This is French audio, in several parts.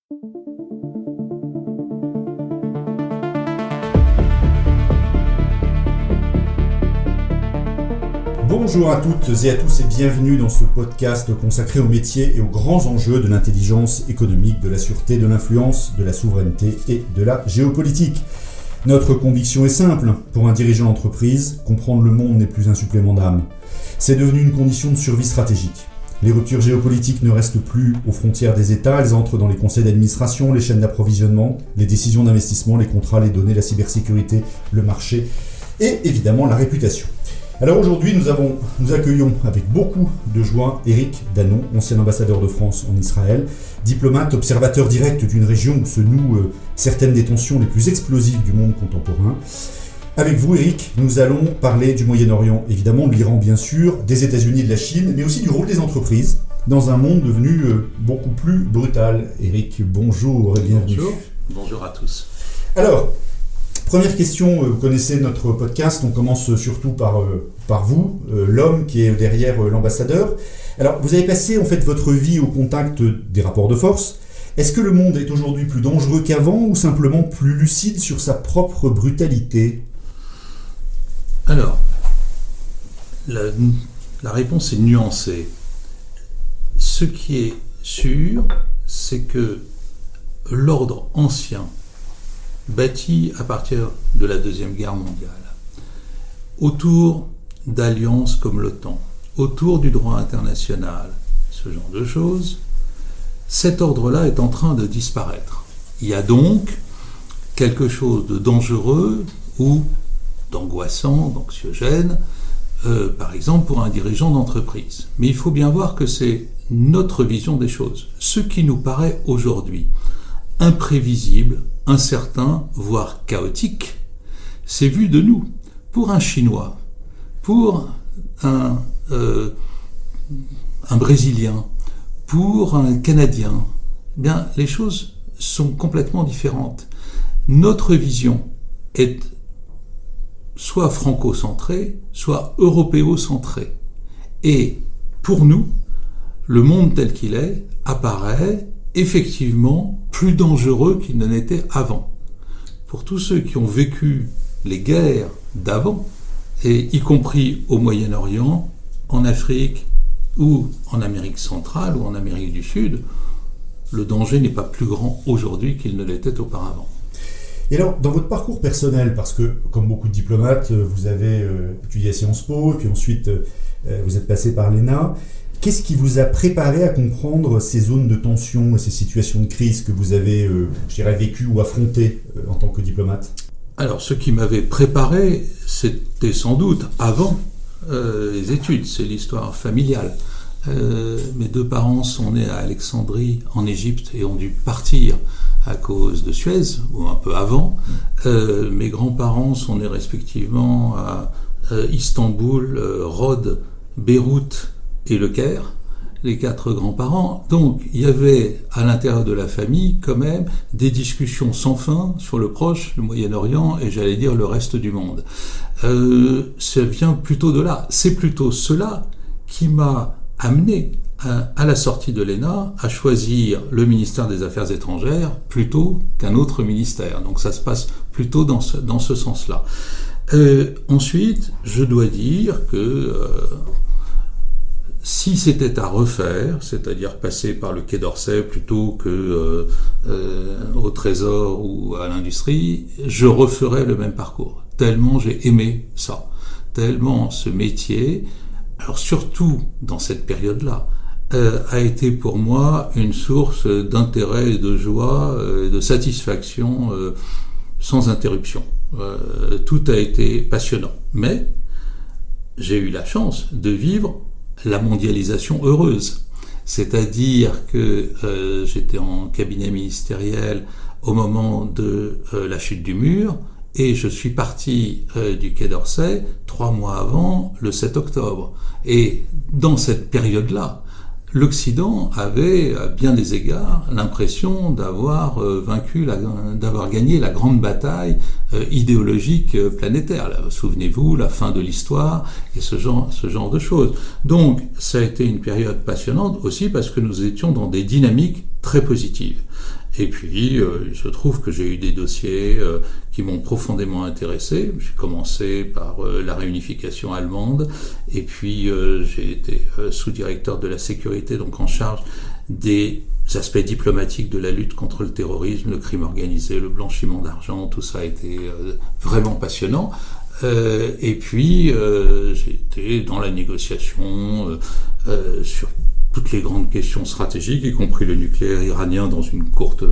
Bonjour à toutes et à tous et bienvenue dans ce podcast consacré aux métiers et aux grands enjeux de l'intelligence économique, de la sûreté, de l'influence, de la souveraineté et de la géopolitique. Notre conviction est simple, pour un dirigeant d'entreprise, comprendre le monde n'est plus un supplément d'âme. C'est devenu une condition de survie stratégique. Les ruptures géopolitiques ne restent plus aux frontières des États, elles entrent dans les conseils d'administration, les chaînes d'approvisionnement, les décisions d'investissement, les contrats, les données, la cybersécurité, le marché et évidemment la réputation. Alors aujourd'hui, nous accueillons avec beaucoup de joie Éric Danon, ancien ambassadeur de France en Israël, diplomate, observateur direct d'une région où se nouent certaines des tensions les plus explosives du monde contemporain. Avec vous, Éric, nous allons parler du Moyen-Orient, évidemment de l'Iran bien sûr, des États-Unis et de la Chine, mais aussi du rôle des entreprises dans un monde devenu beaucoup plus brutal. Éric, bonjour et bienvenue. Bonjour à tous. Alors, première question, vous connaissez notre podcast, on commence surtout par vous, l'homme qui est derrière l'ambassadeur. Alors, vous avez passé en fait votre vie au contact des rapports de force. Est-ce que le monde est aujourd'hui plus dangereux qu'avant ou simplement plus lucide sur sa propre brutalité ? Alors, la réponse est nuancée. Ce qui est sûr, c'est que l'ordre ancien, bâti à partir de la Deuxième Guerre mondiale, autour d'alliances comme l'OTAN, autour du droit international, ce genre de choses, cet ordre-là est en train de disparaître. Il y a donc quelque chose de dangereux ou d'angoissant, d'anxiogène, par exemple pour un dirigeant d'entreprise. Mais il faut bien voir que c'est notre vision des choses. Ce qui nous paraît aujourd'hui imprévisible, incertain, voire chaotique, c'est vu de nous. Pour un Chinois, pour un Brésilien, pour un Canadien, eh bien, les choses sont complètement différentes. Notre vision est soit franco-centrée, soit européo-centrée. Et pour nous, le monde tel qu'il est apparaît effectivement plus dangereux qu'il ne l'était avant. Pour tous ceux qui ont vécu les guerres d'avant, et y compris au Moyen-Orient, en Afrique ou en Amérique centrale ou en Amérique du Sud, le danger n'est pas plus grand aujourd'hui qu'il ne l'était auparavant. Et alors, dans votre parcours personnel, parce que, comme beaucoup de diplomates, vous avez étudié à Sciences Po, et puis ensuite vous êtes passé par l'ENA, qu'est-ce qui vous a préparé à comprendre ces zones de tension et ces situations de crise que vous avez, vécues ou affrontées en tant que diplomate ? Alors, ce qui m'avait préparé, c'était sans doute avant les études, c'est l'histoire familiale. Mes deux parents sont nés à Alexandrie, en Égypte, et ont dû partir à cause de Suez, ou un peu avant. Mes grands-parents sont nés respectivement à Istanbul, Rhodes, Beyrouth et Le Caire, les 4 grands-parents. Donc, il y avait à l'intérieur de la famille, quand même, des discussions sans fin sur le Proche, le Moyen-Orient et, j'allais dire, le reste du monde. Ça vient plutôt de là. C'est plutôt cela qui m'a amené, à la sortie de l'ENA, à choisir le ministère des Affaires étrangères plutôt qu'un autre ministère. Donc, ça se passe plutôt dans ce sens-là. Ensuite, je dois dire que si c'était à refaire, c'est-à-dire passer par le Quai d'Orsay plutôt que au Trésor ou à l'industrie, je referais le même parcours. Tellement j'ai aimé ça, tellement ce métier, alors surtout dans cette période-là, a été pour moi une source d'intérêt et de joie, de satisfaction sans interruption. Tout a été passionnant. Mais j'ai eu la chance de vivre la mondialisation heureuse. C'est-à-dire que j'étais en cabinet ministériel au moment de la chute du mur, et je suis parti du Quai d'Orsay 3 mois avant, le 7 octobre. Et dans cette période-là, l'Occident avait, à bien des égards, l'impression d'avoir d'avoir gagné la grande bataille idéologique planétaire. Là, souvenez-vous, la fin de l'histoire et ce genre de choses. Donc, ça a été une période passionnante aussi parce que nous étions dans des dynamiques très positives. Et puis, il se trouve que j'ai eu des dossiers qui m'ont profondément intéressé. J'ai commencé par la réunification allemande, et puis j'ai été sous-directeur de la sécurité, donc en charge des aspects diplomatiques de la lutte contre le terrorisme, le crime organisé, le blanchiment d'argent. Tout ça a été vraiment passionnant. Et puis, j'ai été dans la négociation sur toutes les grandes questions stratégiques, y compris le nucléaire iranien dans une courte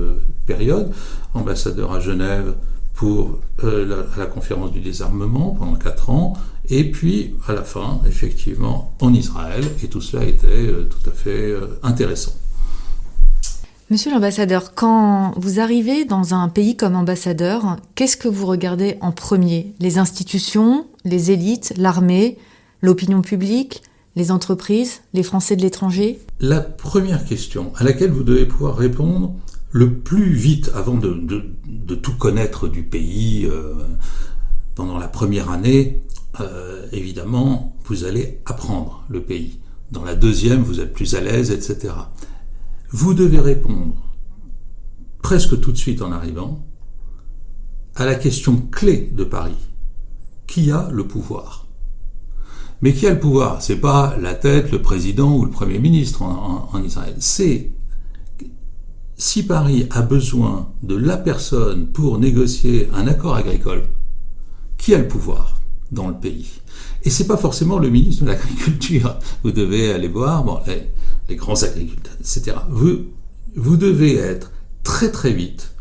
période, ambassadeur à Genève pour la conférence du désarmement pendant 4 ans, et puis à la fin, effectivement, en Israël, et tout cela était tout à fait intéressant. Monsieur l'ambassadeur, quand vous arrivez dans un pays comme ambassadeur, qu'est-ce que vous regardez en premier ? Les institutions, les élites, l'armée, l'opinion publique, les entreprises, les Français de l'étranger ? La première question à laquelle vous devez pouvoir répondre le plus vite avant de tout connaître du pays pendant la première année, évidemment, vous allez apprendre le pays. Dans la deuxième, vous êtes plus à l'aise, etc. Vous devez répondre presque tout de suite en arrivant à la question clé de Paris. Qui a le pouvoir ? Mais qui a le pouvoir ? C'est pas la tête, le président ou le Premier ministre en Israël. C'est si Paris a besoin de la personne pour négocier un accord agricole, qui a le pouvoir dans le pays ? Et c'est pas forcément le ministre de l'Agriculture. Vous devez aller voir les grands agriculteurs, etc. Vous devez être très très vite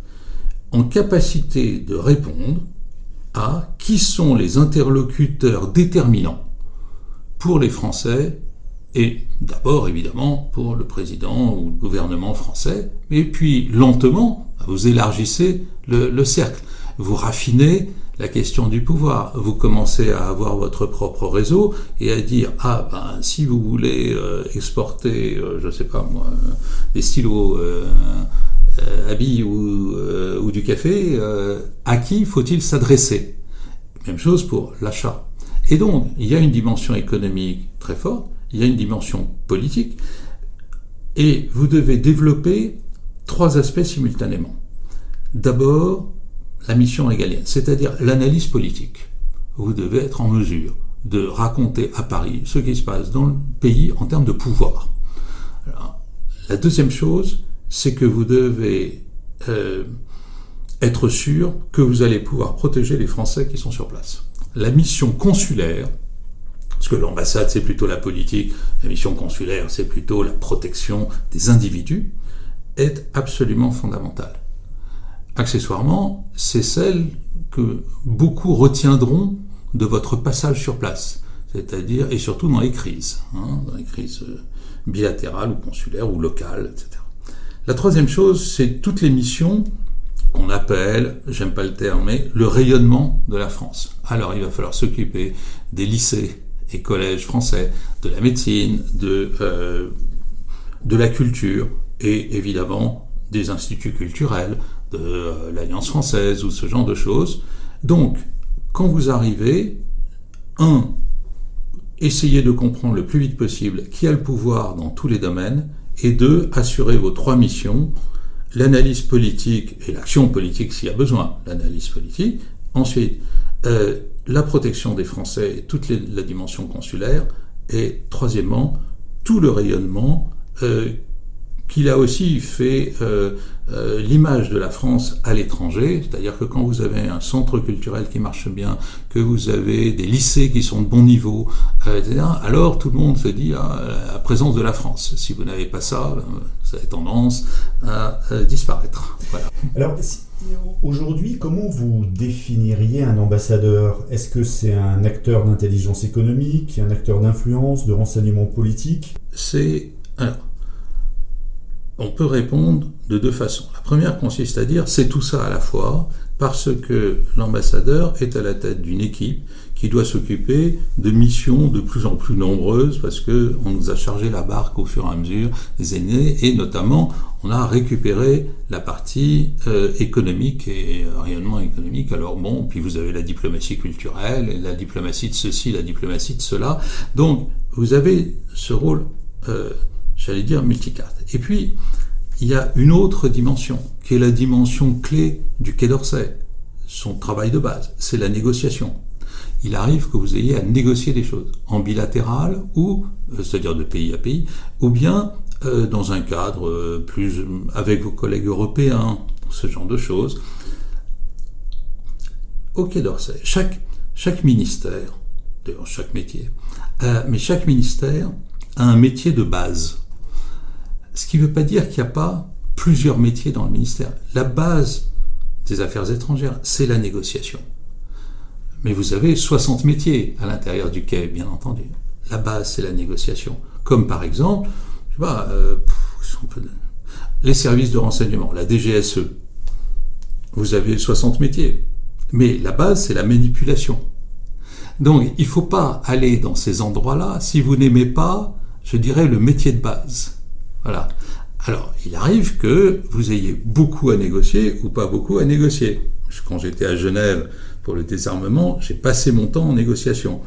en capacité de répondre à qui sont les interlocuteurs déterminants pour les Français, et d'abord évidemment pour le président ou le gouvernement français, et puis lentement, vous élargissez le cercle, vous raffinez la question du pouvoir, vous commencez à avoir votre propre réseau et à dire si vous voulez exporter, je sais pas moi, des stylos à billes ou du café, à qui faut-il s'adresser ? Même chose pour l'achat. Et donc, il y a une dimension économique très forte, il y a une dimension politique, et vous devez développer 3 aspects simultanément. D'abord, la mission régalienne, c'est-à-dire l'analyse politique. Vous devez être en mesure de raconter à Paris ce qui se passe dans le pays en termes de pouvoir. Alors, la deuxième chose, c'est que vous devez être sûr que vous allez pouvoir protéger les Français qui sont sur place. La mission consulaire, parce que l'ambassade c'est plutôt la politique, la mission consulaire c'est plutôt la protection des individus, est absolument fondamentale. Accessoirement, c'est celle que beaucoup retiendront de votre passage sur place, c'est-à-dire, et surtout dans les crises, dans les crises bilatérales ou consulaires ou locales, etc. La troisième chose, c'est toutes les missions qu'on appelle, j'aime pas le terme, mais le rayonnement de la France. Alors il va falloir s'occuper des lycées et collèges français, de la médecine, de la culture et évidemment des instituts culturels, de l'Alliance française ou ce genre de choses. Donc, quand vous arrivez, essayez de comprendre le plus vite possible qui a le pouvoir dans tous les domaines, et 2, assurez vos 3 missions, l'analyse politique et l'action politique s'il y a besoin, l'analyse politique, ensuite la protection des Français et toute la dimension consulaire, et troisièmement, tout le rayonnement qu'il a aussi fait l'image de la France à l'étranger, c'est-à-dire que quand vous avez un centre culturel qui marche bien, que vous avez des lycées qui sont de bon niveau, etc., alors tout le monde se dit la présence de la France. Si vous n'avez pas ça, ça a tendance à disparaître. Voilà. Alors, aujourd'hui, comment vous définiriez un ambassadeur ? Est-ce que c'est un acteur d'intelligence économique, un acteur d'influence, de renseignement politique ? On peut répondre de 2 façons. La première consiste à dire c'est tout ça à la fois, parce que l'ambassadeur est à la tête d'une équipe qui doit s'occuper de missions de plus en plus nombreuses, parce que on nous a chargé la barque au fur et à mesure des années, et notamment on a récupéré la partie économique et rayonnement économique. Alors bon, puis vous avez la diplomatie culturelle, et la diplomatie de ceci, la diplomatie de cela. Donc vous avez ce rôle j'allais dire multicarte. Et puis, il y a une autre dimension, qui est la dimension clé du Quai d'Orsay. Son travail de base, c'est la négociation. Il arrive que vous ayez à négocier des choses en bilatéral, ou, c'est-à-dire de pays à pays, ou bien dans un cadre plus avec vos collègues européens, ce genre de choses. Au Quai d'Orsay, chaque ministère, d'ailleurs chaque métier, mais chaque ministère a un métier de base. Ce qui ne veut pas dire qu'il n'y a pas plusieurs métiers dans le ministère. La base des affaires étrangères, c'est la négociation. Mais vous avez 60 métiers à l'intérieur du Quai, bien entendu. La base, c'est la négociation. Comme par exemple, je sais pas, les services de renseignement, la DGSE. Vous avez 60 métiers. Mais la base, c'est la manipulation. Donc, il ne faut pas aller dans ces endroits-là si vous n'aimez pas, je dirais, le métier de base. Voilà. Alors, il arrive que vous ayez beaucoup à négocier ou pas beaucoup à négocier. Quand j'étais à Genève pour le désarmement, j'ai passé mon temps en négociation.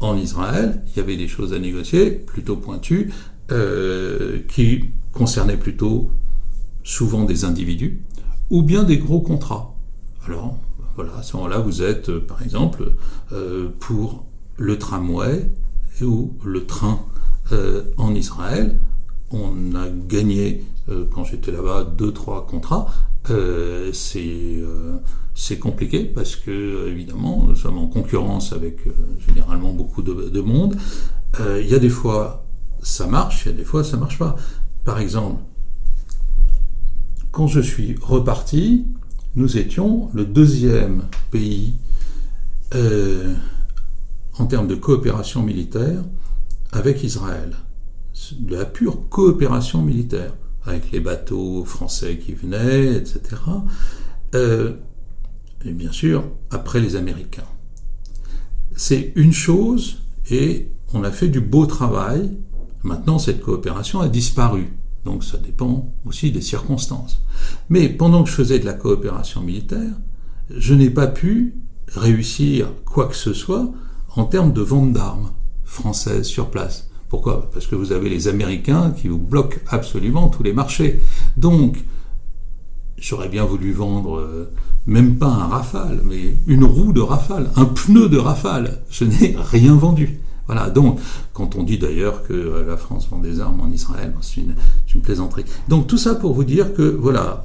En Israël, il y avait des choses à négocier, plutôt pointues, qui concernaient plutôt souvent des individus, ou bien des gros contrats. Alors, voilà, à ce moment-là, vous êtes, par exemple, pour le tramway ou le train en Israël. On a gagné, quand j'étais là-bas, 2-3 contrats. C'est compliqué parce que, évidemment, nous sommes en concurrence avec généralement beaucoup de monde. Il y a des fois, ça marche, il y a des fois, ça marche pas. Par exemple, quand je suis reparti, nous étions le 2e pays en termes de coopération militaire avec Israël. De la pure coopération militaire, avec les bateaux français qui venaient, etc. Et bien sûr, après les Américains. C'est une chose, et on a fait du beau travail. Maintenant, cette coopération a disparu. Donc ça dépend aussi des circonstances. Mais pendant que je faisais de la coopération militaire, je n'ai pas pu réussir quoi que ce soit en termes de vente d'armes françaises sur place. Pourquoi ? Parce que vous avez les Américains qui vous bloquent absolument tous les marchés. Donc, j'aurais bien voulu vendre, même pas un Rafale, mais une roue de Rafale, un pneu de Rafale. Je n'ai rien vendu. Voilà, donc, quand on dit d'ailleurs que la France vend des armes en Israël, c'est une plaisanterie. Donc, tout ça pour vous dire que, voilà,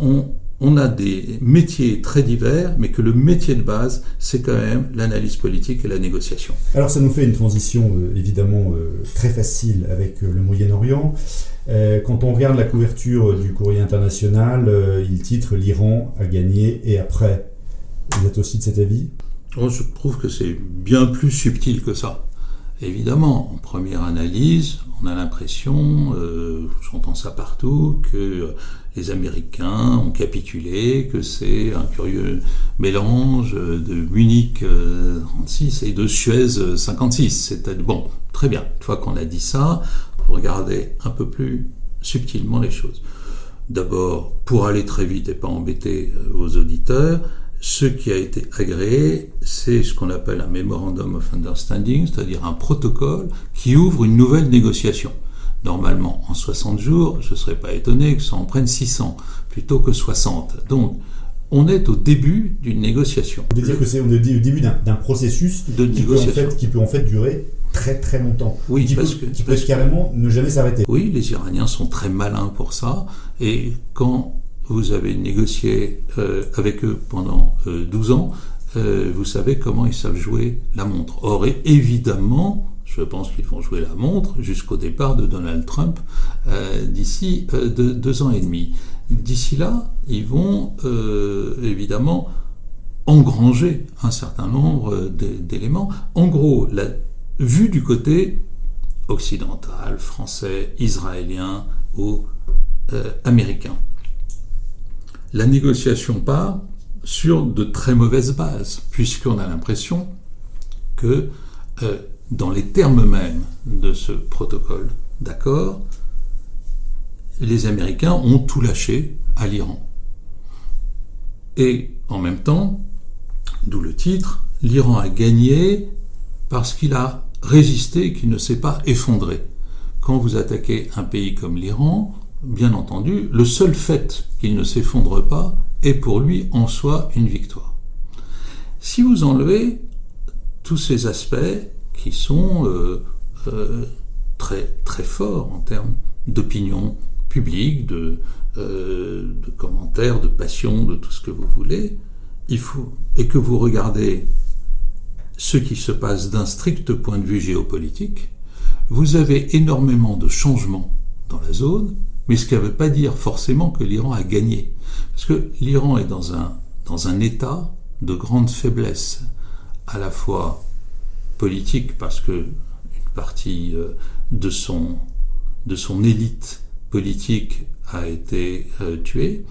on a des métiers très divers, mais que le métier de base, c'est quand même l'analyse politique et la négociation. Alors ça nous fait une transition évidemment très facile avec le Moyen-Orient. Quand on regarde la couverture du Courrier international, il titre « L'Iran a gagné et après ». Vous êtes aussi de cet avis ? Je trouve que c'est bien plus subtil que ça. Évidemment, en première analyse, on a l'impression, j'entends ça partout, que les Américains ont capitulé, que c'est un curieux mélange de Munich 36 et de Suez 56. Bon, très bien. Une fois qu'on a dit ça, il faut regarder un peu plus subtilement les choses. D'abord, pour aller très vite et pas embêter vos auditeurs, ce qui a été agréé, c'est ce qu'on appelle un Memorandum of Understanding, c'est-à-dire un protocole qui ouvre une nouvelle négociation. Normalement, en 60 jours, je ne serais pas étonné que ça en prenne 600, plutôt que 60. Donc, on est au début d'une négociation. Vous voulez dire qu'on est au début d'un processus qui peut en fait durer très très longtemps. Oui, qui peut carrément ne jamais s'arrêter. Oui, les Iraniens sont très malins pour ça, et quand vous avez négocié avec eux pendant 12 ans, vous savez comment ils savent jouer la montre. Or, évidemment, je pense qu'ils vont jouer la montre jusqu'au départ de Donald Trump d'ici 2 ans et demi. D'ici là, ils vont évidemment engranger un certain nombre d'éléments. En gros, vu du côté occidental, français, israélien ou américain, la négociation part sur de très mauvaises bases, puisqu'on a l'impression que dans les termes mêmes de ce protocole d'accord, les Américains ont tout lâché à l'Iran. Et en même temps, d'où le titre, l'Iran a gagné parce qu'il a résisté et qu'il ne s'est pas effondré. Quand vous attaquez un pays comme l'Iran, bien entendu, le seul fait qu'il ne s'effondre pas est pour lui en soi une victoire. Si vous enlevez tous ces aspects qui sont très, très forts en termes d'opinion publique, de commentaires, de passion, de tout ce que vous voulez, et que vous regardez ce qui se passe d'un strict point de vue géopolitique, vous avez énormément de changements dans la zone, mais ce qui ne veut pas dire forcément que l'Iran a gagné. Parce que l'Iran est dans un état de grande faiblesse, à la fois politique, parce que une partie de son élite politique a été tuée,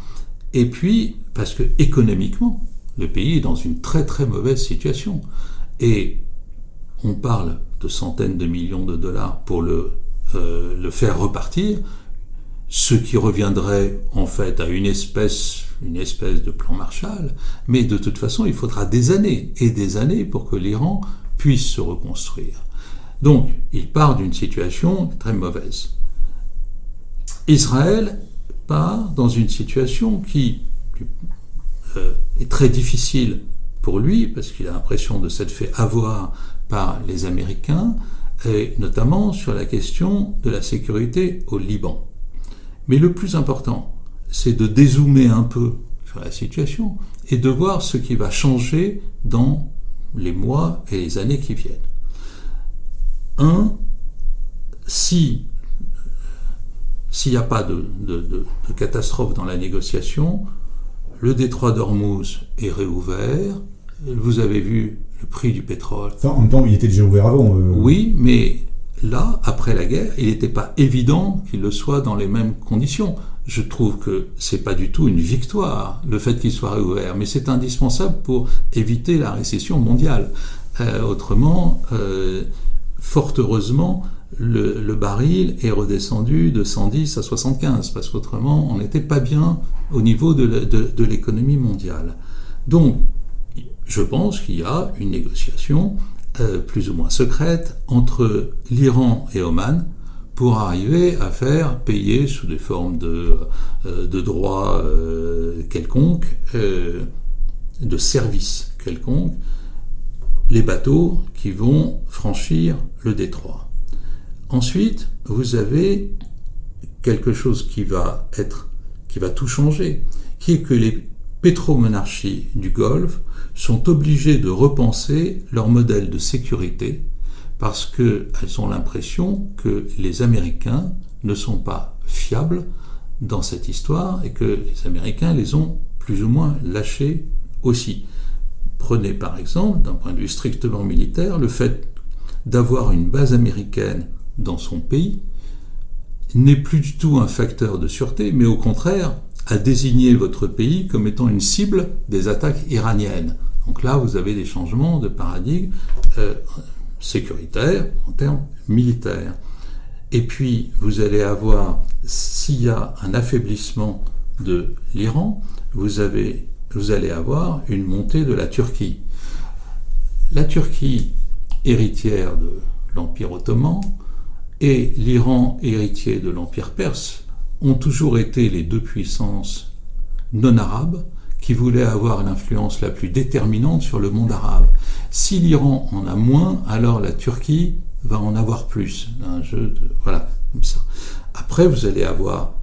et puis parce que économiquement, le pays est dans une très très mauvaise situation. Et on parle de centaines de millions de dollars pour le faire repartir, ce qui reviendrait en fait à une espèce de plan Marshall, mais de toute façon il faudra des années et des années pour que l'Iran puisse se reconstruire. Donc il part d'une situation très mauvaise. Israël part dans une situation qui est très difficile pour lui, parce qu'il a l'impression de s'être fait avoir par les Américains, et notamment sur la question de la sécurité au Liban. Mais le plus important, c'est de dézoomer un peu sur la situation et de voir ce qui va changer dans les mois et les années qui viennent. S'il n'y a pas de catastrophe dans la négociation, le détroit d'Ormuz est réouvert. Vous avez vu le prix du pétrole. Enfin, en même temps, il était déjà ouvert avant. Oui, mais là, après la guerre, il n'était pas évident qu'il le soit dans les mêmes conditions. Je trouve que c'est pas du tout une victoire, le fait qu'il soit réouvert, mais c'est indispensable pour éviter la récession mondiale. Autrement, fort heureusement, le baril est redescendu de 110 à 75, parce qu'autrement, on n'était pas bien au niveau de l'économie mondiale. Donc, je pense qu'il y a une négociation plus ou moins secrète entre l'Iran et Oman pour arriver à faire payer sous des formes de droits quelconques, de services quelconques, les bateaux qui vont franchir le détroit. Ensuite, vous avez quelque chose qui va tout changer, qui est que les pétromonarchies du Golfe sont obligées de repenser leur modèle de sécurité parce qu'elles ont l'impression que les Américains ne sont pas fiables dans cette histoire et que les Américains les ont plus ou moins lâchés aussi. Prenez par exemple, d'un point de vue strictement militaire, le fait d'avoir une base américaine dans son pays n'est plus du tout un facteur de sûreté, mais au contraire, a désigné votre pays comme étant une cible des attaques iraniennes. Donc là, vous avez des changements de paradigme sécuritaire en termes militaires. Et puis, vous allez avoir, s'il y a un affaiblissement de l'Iran, vous allez avoir une montée de la Turquie. La Turquie, héritière de l'Empire ottoman, et l'Iran, héritier de l'Empire perse, ont toujours été les deux puissances non arabes qui voulaient avoir l'influence la plus déterminante sur le monde arabe. Si l'Iran en a moins, alors la Turquie va en avoir plus. Un jeu de... Voilà, comme ça. Après, vous allez avoir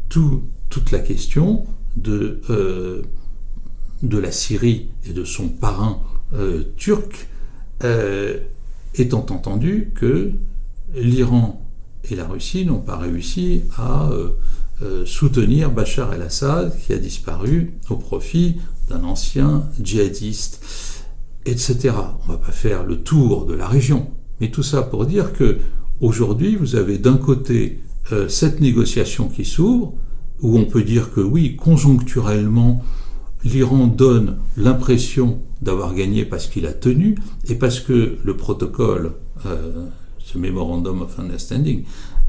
toute la question de la Syrie et de son parrain turc, étant entendu que l'Iran et la Russie n'ont pas réussi à soutenir Bachar el-Assad, qui a disparu au profit d'un ancien djihadiste, etc. On ne va pas faire le tour de la région, mais tout ça pour dire que aujourd'hui, vous avez d'un côté cette négociation qui s'ouvre, où on peut dire que oui, conjoncturellement, l'Iran donne l'impression d'avoir gagné parce qu'il a tenu, et parce que le protocole, ce Memorandum of Understanding,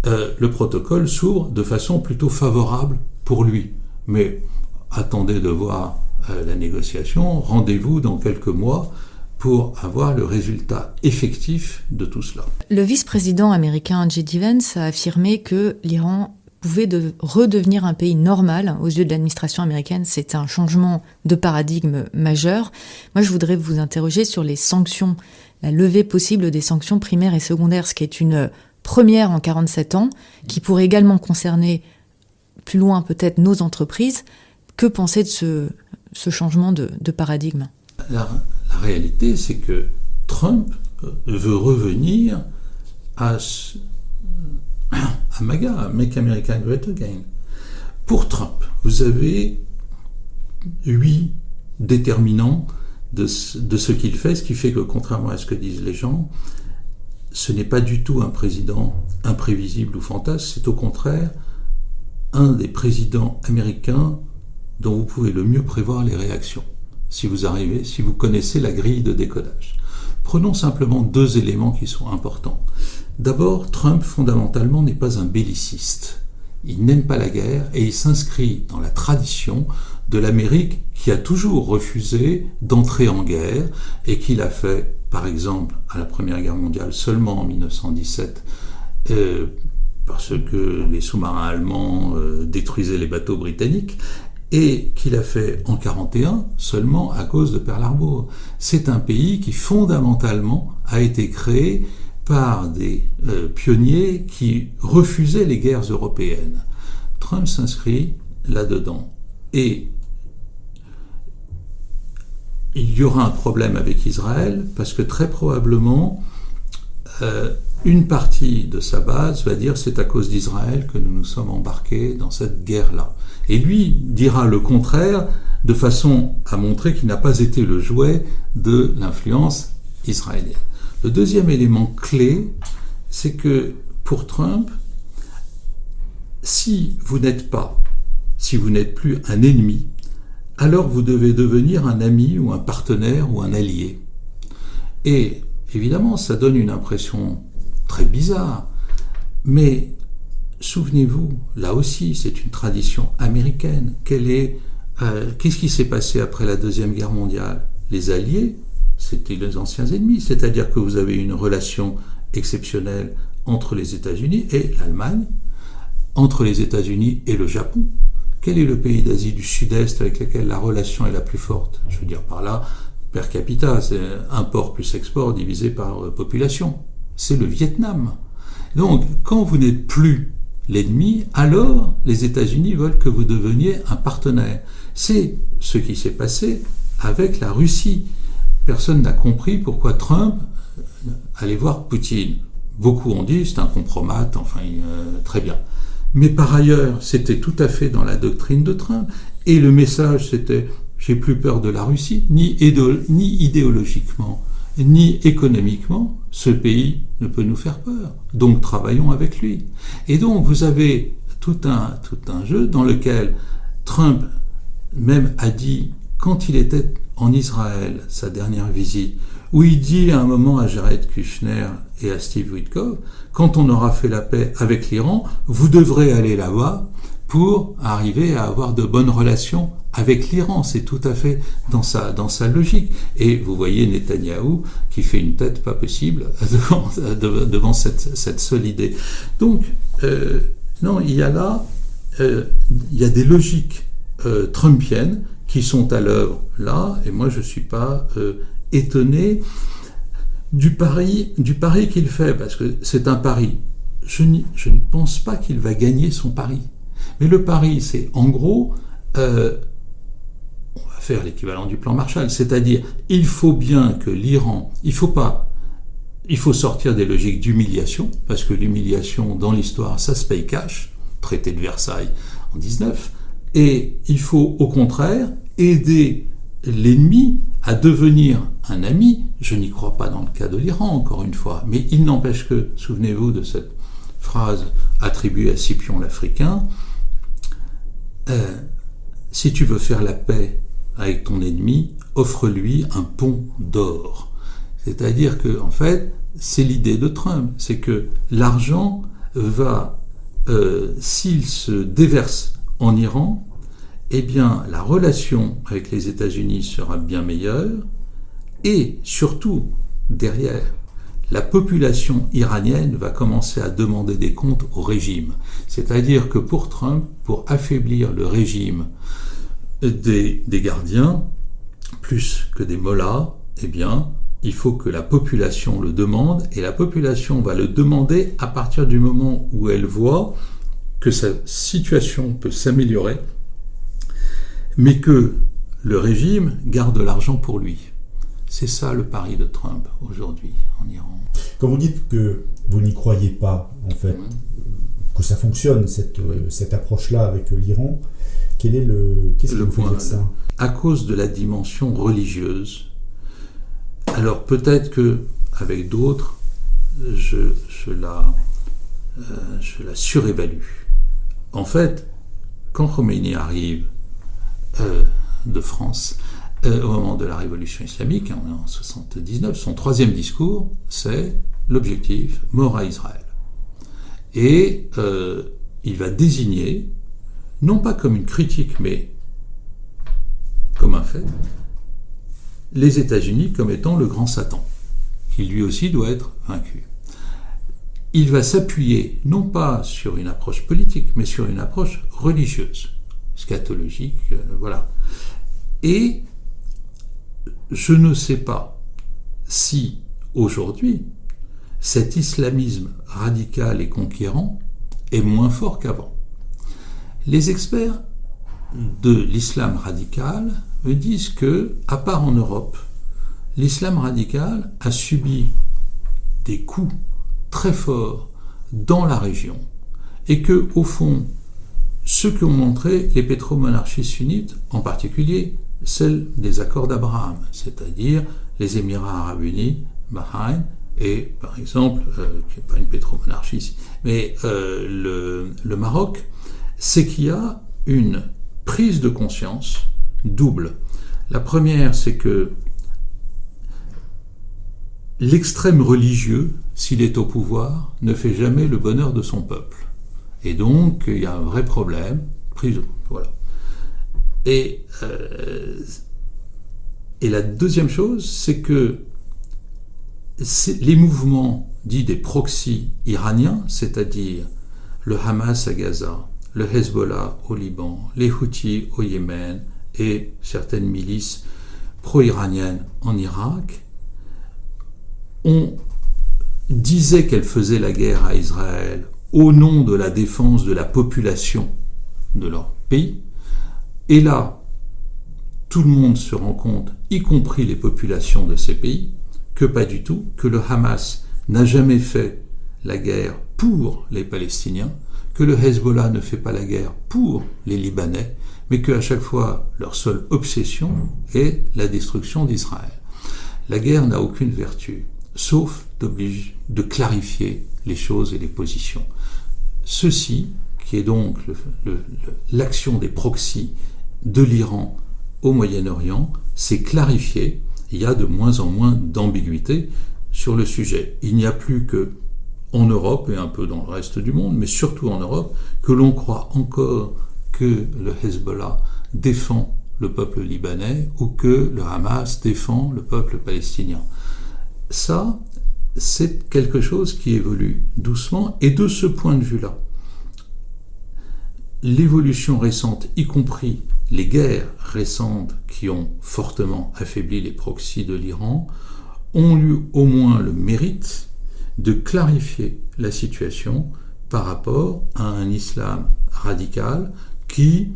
le protocole s'ouvre de façon plutôt favorable pour lui. Mais attendez de voir la négociation, rendez-vous dans quelques mois pour avoir le résultat effectif de tout cela. Le vice-président américain J.D. Vance a affirmé que l'Iran pouvait redevenir un pays normal aux yeux de l'administration américaine. C'est un changement de paradigme majeur. Moi, je voudrais vous interroger sur les sanctions, la levée possible des sanctions primaires et secondaires, ce qui est une première en 47 ans, qui pourrait également concerner plus loin peut-être nos entreprises. Que penser de ce changement de paradigme ? La réalité, c'est que Trump veut revenir à MAGA, Make America Great Again. Pour Trump, vous avez 8 déterminants de ce qu'il fait, ce qui fait que, contrairement à ce que disent les gens, ce n'est pas du tout un président imprévisible ou fantasque, c'est au contraire un des présidents américains dont vous pouvez le mieux prévoir les réactions, si vous connaissez la grille de décodage. Prenons simplement 2 éléments qui sont importants. D'abord, Trump, fondamentalement, n'est pas un belliciste. Il n'aime pas la guerre et il s'inscrit dans la tradition de l'Amérique qui a toujours refusé d'entrer en guerre et qui l'a fait, par exemple, à la Première Guerre mondiale seulement en 1917, parce que les sous-marins allemands détruisaient les bateaux britanniques, et qu'il a fait en 1941 seulement à cause de Pearl Harbor. C'est un pays qui fondamentalement a été créé par des pionniers qui refusaient les guerres européennes. Trump s'inscrit là-dedans. Et il y aura un problème avec Israël parce que très probablement une partie de sa base va dire c'est à cause d'Israël que nous nous sommes embarqués dans cette guerre-là. Et lui dira le contraire de façon à montrer qu'il n'a pas été le jouet de l'influence israélienne. Le deuxième élément clé, c'est que pour Trump, si vous n'êtes plus un ennemi, alors vous devez devenir un ami ou un partenaire ou un allié. Et évidemment, ça donne une impression très bizarre, mais souvenez-vous, là aussi, c'est une tradition américaine. Qu'est-ce qui s'est passé après la Deuxième Guerre mondiale ? Les Alliés, c'était les anciens ennemis, c'est-à-dire que vous avez une relation exceptionnelle entre les États-Unis et l'Allemagne, entre les États-Unis et le Japon. Quel est le pays d'Asie du Sud-Est avec lequel la relation est la plus forte ? Je veux dire par là, per capita, c'est import plus export divisé par population. C'est le Vietnam. Donc, quand vous n'êtes plus l'ennemi, alors les États-Unis veulent que vous deveniez un partenaire. C'est ce qui s'est passé avec la Russie. Personne n'a compris pourquoi Trump allait voir Poutine. Beaucoup ont dit c'est un compromat, très bien. Mais par ailleurs, c'était tout à fait dans la doctrine de Trump. Et le message, c'était j'ai plus peur de la Russie, ni idéologiquement, ni économiquement, ce pays ne peut nous faire peur. Donc travaillons avec lui. Et donc vous avez tout un jeu dans lequel Trump même a dit, quand il était en Israël, sa dernière visite, où il dit à un moment à Jared Kushner et à Steve Witkoff, quand on aura fait la paix avec l'Iran, vous devrez aller là-bas pour arriver à avoir de bonnes relations avec l'Iran. C'est tout à fait dans sa logique. Et vous voyez Netanyahou qui fait une tête pas possible devant cette seule idée. Donc, non, il y a des logiques trumpiennes qui sont à l'œuvre là, et moi je ne suis pas étonné du pari qu'il fait, parce que c'est un pari. Je ne pense pas qu'il va gagner son pari. Mais le pari, c'est en gros, on va faire l'équivalent du plan Marshall, c'est-à-dire il faut bien que l'Iran, il faut sortir des logiques d'humiliation, parce que l'humiliation dans l'histoire, ça se paye cash, traité de Versailles en 19, et il faut au contraire aider l'ennemi à devenir un ami. Je n'y crois pas dans le cas de l'Iran, encore une fois, mais il n'empêche que, souvenez-vous de cette phrase attribuée à Scipion l'Africain, si tu veux faire la paix avec ton ennemi, offre-lui un pont d'or. C'est-à-dire que, en fait, c'est l'idée de Trump, c'est que l'argent va, s'il se déverse en Iran, eh bien, la relation avec les États-Unis sera bien meilleure, et surtout, derrière, la population iranienne va commencer à demander des comptes au régime. C'est-à-dire que pour Trump, pour affaiblir le régime des gardiens, plus que des mollahs, eh bien, il faut que la population le demande, et la population va le demander à partir du moment où elle voit que sa situation peut s'améliorer, mais que le régime garde l'argent pour lui. C'est ça le pari de Trump aujourd'hui en Iran. Quand vous dites que vous n'y croyez pas, en fait, que ça fonctionne, cette approche-là avec l'Iran, qu'est-ce que vous fait dire ça ? À cause de la dimension religieuse. Alors peut-être que avec d'autres, je la surévalue. En fait, quand Khomeini arrive de France, au moment de la révolution islamique, en 1979, son troisième discours, c'est l'objectif mort à Israël. Et il va désigner, non pas comme une critique, mais comme un fait, les États-Unis comme étant le grand Satan, qui lui aussi doit être vaincu. Il va s'appuyer non pas sur une approche politique, mais sur une approche religieuse, scatologique, voilà. Et je ne sais pas si, aujourd'hui, cet islamisme radical et conquérant est moins fort qu'avant. Les experts de l'islam radical me disent que, à part en Europe, l'islam radical a subi des coups très forts dans la région, et que, au fond, ce qu'ont montré les pétromonarchies sunnites, en particulier celle des accords d'Abraham, c'est-à-dire les Émirats arabes unis, Bahreïn, et par exemple, qui n'est pas une pétromonarchie, mais le Maroc, c'est qu'il y a une prise de conscience double. La première, c'est que l'extrême religieux, s'il est au pouvoir, ne fait jamais le bonheur de son peuple. Et donc, il y a un vrai problème. Voilà. Et la deuxième chose, c'est que les mouvements dits des proxys iraniens, c'est-à-dire le Hamas à Gaza, le Hezbollah au Liban, les Houthis au Yémen et certaines milices pro-iraniennes en Irak, on disait qu'elles faisaient la guerre à Israël au nom de la défense de la population de leur pays. Et là, tout le monde se rend compte, y compris les populations de ces pays, que pas du tout, que le Hamas n'a jamais fait la guerre pour les Palestiniens, que le Hezbollah ne fait pas la guerre pour les Libanais, mais qu'à chaque fois, leur seule obsession est la destruction d'Israël. La guerre n'a aucune vertu, sauf de clarifier les choses et les positions. Ceci, qui est donc l'action des proxys de l'Iran au Moyen-Orient, c'est clarifié. Il y a de moins en moins d'ambiguïté sur le sujet. Il n'y a plus que en Europe et un peu dans le reste du monde, mais surtout en Europe, que l'on croit encore que le Hezbollah défend le peuple libanais ou que le Hamas défend le peuple palestinien. Ça, c'est quelque chose qui évolue doucement, et de ce point de vue-là, l'évolution récente, y compris les guerres récentes qui ont fortement affaibli les proxys de l'Iran, ont eu au moins le mérite de clarifier la situation par rapport à un islam radical qui,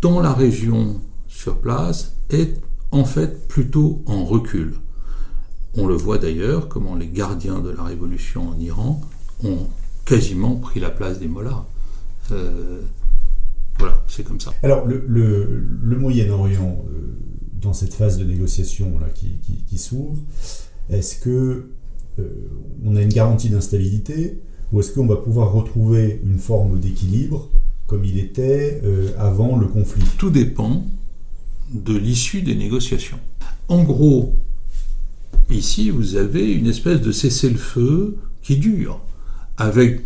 dans la région sur place, est en fait plutôt en recul. On le voit d'ailleurs comment les gardiens de la révolution en Iran ont quasiment pris la place des mollahs. Voilà, c'est comme ça. Alors, le Moyen-Orient, dans cette phase de négociation là, qui s'ouvre, est-ce que on a une garantie d'instabilité, ou est-ce qu'on va pouvoir retrouver une forme d'équilibre comme il était avant le conflit ? Tout dépend de l'issue des négociations. En gros, ici, vous avez une espèce de cessez-le-feu qui dure, avec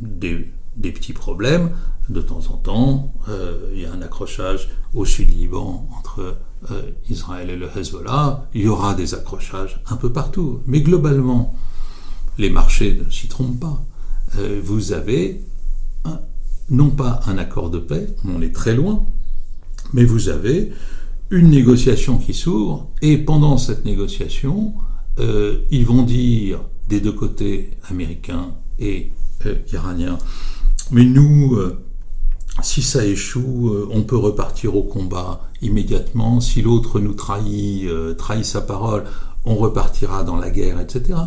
des petits problèmes de temps en temps, il y a un accrochage au sud Liban entre Israël et le Hezbollah. Il y aura des accrochages un peu partout. Mais globalement, les marchés ne s'y trompent pas. Vous avez non pas un accord de paix, on est très loin, mais vous avez une négociation qui s'ouvre, et pendant cette négociation, ils vont dire, des deux côtés, américains et iraniens, mais nous, si ça échoue, on peut repartir au combat immédiatement, si l'autre nous trahit sa parole, on repartira dans la guerre, etc.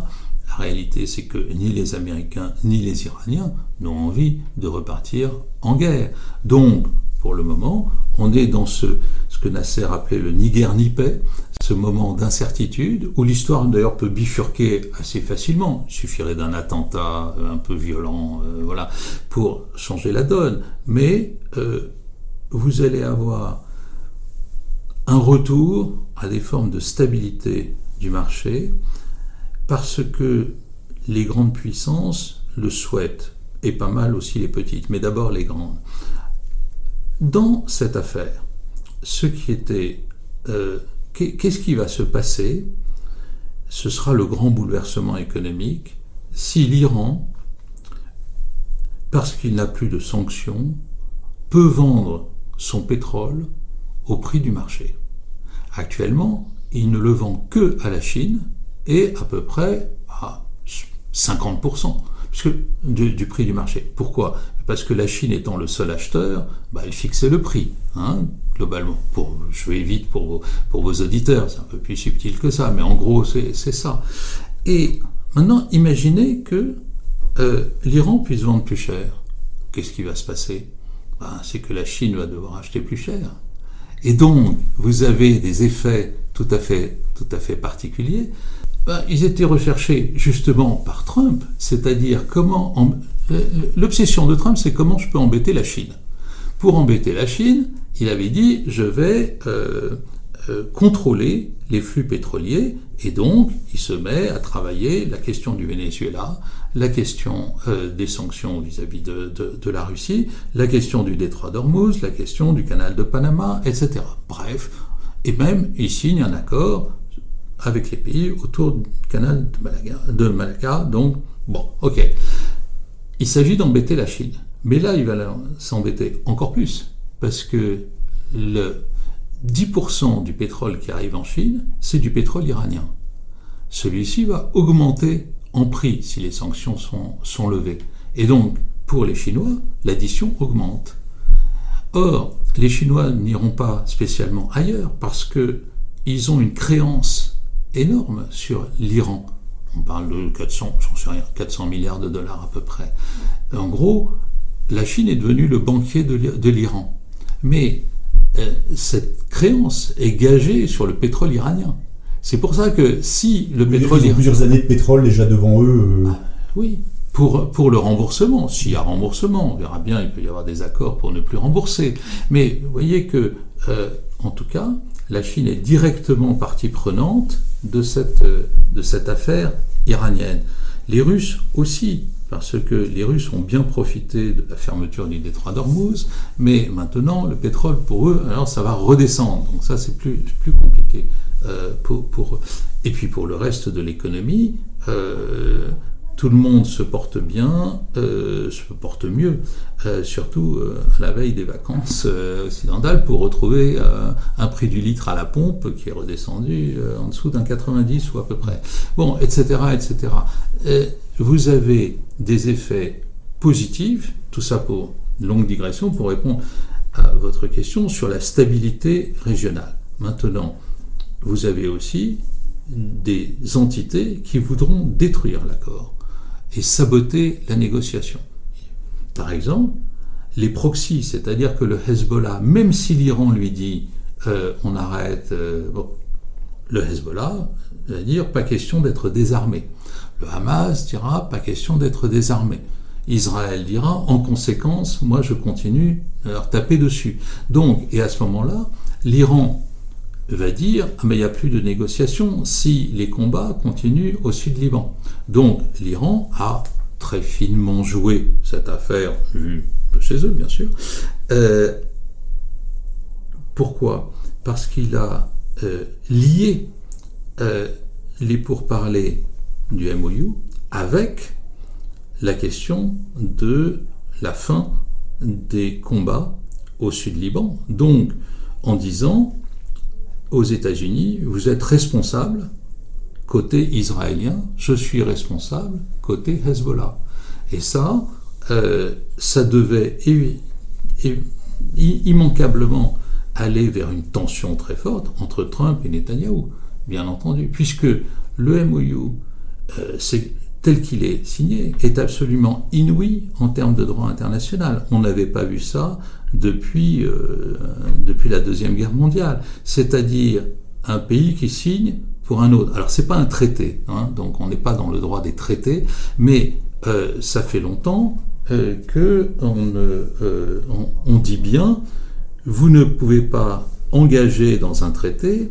La réalité, c'est que ni les Américains ni les Iraniens n'ont envie de repartir en guerre. Donc, pour le moment, on est dans ce que Nasser appelait le ni guerre ni paix, ce moment d'incertitude, où l'histoire d'ailleurs peut bifurquer assez facilement. Il suffirait d'un attentat un peu violent, pour changer la donne. Mais vous allez avoir un retour à des formes de stabilité du marché, parce que les grandes puissances le souhaitent, et pas mal aussi les petites, mais d'abord les grandes. Dans cette affaire, qu'est-ce qui va se passer? Ce sera le grand bouleversement économique si l'Iran, parce qu'il n'a plus de sanctions, peut vendre son pétrole au prix du marché. Actuellement, il ne le vend que à la Chine, et à peu près à 50% du prix du marché. Pourquoi? Parce que la Chine étant le seul acheteur, elle fixait le prix, globalement. Je vais vite pour vos auditeurs, c'est un peu plus subtil que ça, mais en gros c'est ça. Et maintenant, imaginez que l'Iran puisse vendre plus cher. Qu'est-ce qui va se passer? C'est que la Chine va devoir acheter plus cher. Et donc, vous avez des effets tout à fait particuliers. Ils étaient recherchés justement par Trump, c'est-à-dire l'obsession de Trump, c'est comment je peux embêter la Chine. Pour embêter la Chine, il avait dit je vais contrôler les flux pétroliers, et donc il se met à travailler la question du Venezuela, la question des sanctions vis-à-vis de la Russie, la question du détroit d'Ormuz, la question du canal de Panama, etc. Bref, et même il signe un accord avec les pays autour du canal de Malacca, donc bon, ok. Il s'agit d'embêter la Chine, mais là il va s'embêter encore plus, parce que le 10% du pétrole qui arrive en Chine, c'est du pétrole iranien. Celui-ci va augmenter en prix si les sanctions sont levées. Et donc, pour les Chinois, l'addition augmente. Or, les Chinois n'iront pas spécialement ailleurs, parce qu'ils ont une créance énorme sur l'Iran. On parle de 400 milliards de dollars à peu près. En gros, la Chine est devenue le banquier de l'Iran. Mais cette créance est gagée sur le pétrole iranien. C'est pour ça que si le pétrole... Ils ont plusieurs années de pétrole déjà devant eux. Oui, pour le remboursement. S'il y a remboursement, on verra bien, il peut y avoir des accords pour ne plus rembourser. Mais vous voyez que, en tout cas, la Chine est directement partie prenante de cette affaire iranienne. Les Russes aussi, parce que les Russes ont bien profité de la fermeture du détroit d'Ormuz, mais maintenant, le pétrole, pour eux, alors ça va redescendre. Donc ça, c'est plus compliqué pour eux. Et puis pour le reste de l'économie, tout le monde se porte bien, se porte mieux, surtout à la veille des vacances occidentales, pour retrouver un prix du litre à la pompe qui est redescendu en dessous d'un 90 ou à peu près. Bon, etc., etc. Vous avez des effets positifs, tout ça pour longue digression, pour répondre à votre question sur la stabilité régionale. Maintenant, vous avez aussi des entités qui voudront détruire l'accord et saboter la négociation. Par exemple, les proxys, c'est-à-dire que le Hezbollah, même si l'Iran lui dit on arrête, le Hezbollah va dire pas question d'être désarmé. Le Hamas dira pas question d'être désarmé. Israël dira en conséquence, moi je continue à leur taper dessus. Donc, et à ce moment-là, l'Iran va dire mais il n'y a plus de négociation si les combats continuent au sud Liban. Donc l'Iran a très finement joué cette affaire, vu de chez eux bien sûr. Pourquoi ? Parce qu'il a lié les pourparlers du MOU avec la question de la fin des combats au sud Liban. Donc, en disant aux États-Unis, vous êtes responsables côté israélien, je suis responsable côté Hezbollah. Et ça devait immanquablement aller vers une tension très forte entre Trump et Netanyahou, bien entendu, puisque le MOU, tel qu'il est signé, est absolument inouï en termes de droit international. On n'avait pas vu ça depuis la Deuxième Guerre mondiale. C'est-à-dire un pays qui signe pour un autre. Alors c'est pas un traité, donc on n'est pas dans le droit des traités, mais ça fait longtemps on dit bien, vous ne pouvez pas engager dans un traité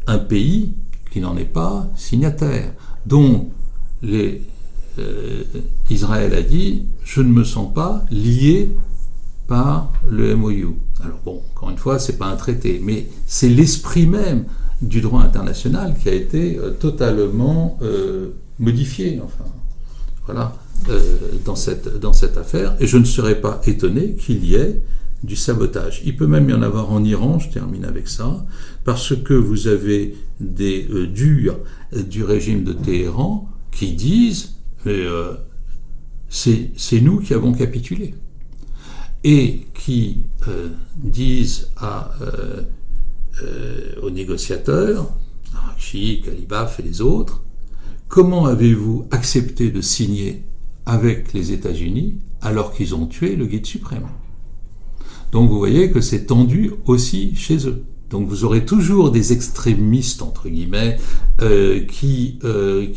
un pays qui n'en est pas signataire. Donc Israël a dit, je ne me sens pas lié par le MOU. Alors bon, encore une fois, c'est pas un traité, mais c'est l'esprit même du droit international qui a été totalement modifié, enfin, voilà, dans cette affaire. Et je ne serais pas étonné qu'il y ait du sabotage. Il peut même y en avoir en Iran, je termine avec ça, parce que vous avez des durs du régime de Téhéran qui disent c'est nous qui avons capitulé, et qui disent aux négociateurs, Arakchi, Kalibaf et les autres, comment avez-vous accepté de signer avec les États-Unis alors qu'ils ont tué le guide suprême ? Donc vous voyez que c'est tendu aussi chez eux. Donc vous aurez toujours des extrémistes, entre guillemets, qui ne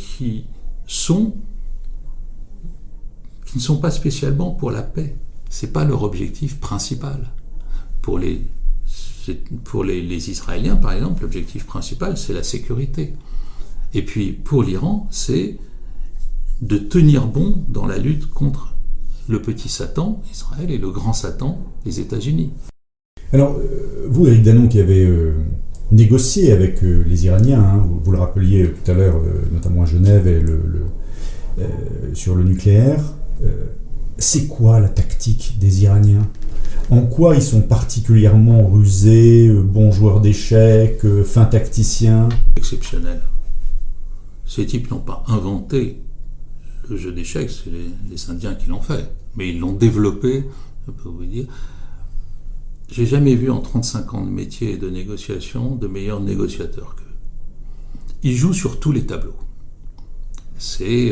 sont pas spécialement pour la paix. C'est pas leur objectif principal. Pour les Israéliens, par exemple, l'objectif principal, c'est la sécurité. Et puis, pour l'Iran, c'est de tenir bon dans la lutte contre le petit Satan, Israël, et le grand Satan, les États-Unis. Alors, vous, Éric Danon, qui avez négocié avec les Iraniens, vous le rappeliez tout à l'heure, notamment à Genève, et sur le nucléaire, c'est quoi la tactique des Iraniens ? En quoi ils sont particulièrement rusés, bons joueurs d'échecs, fins tacticiens ? Exceptionnel. Ces types n'ont pas inventé le jeu d'échecs, c'est les Indiens qui l'ont fait. Mais ils l'ont développé, je peux vous dire. J'ai jamais vu en 35 ans de métier et de négociation de meilleurs négociateurs qu'eux. Ils jouent sur tous les tableaux. C'est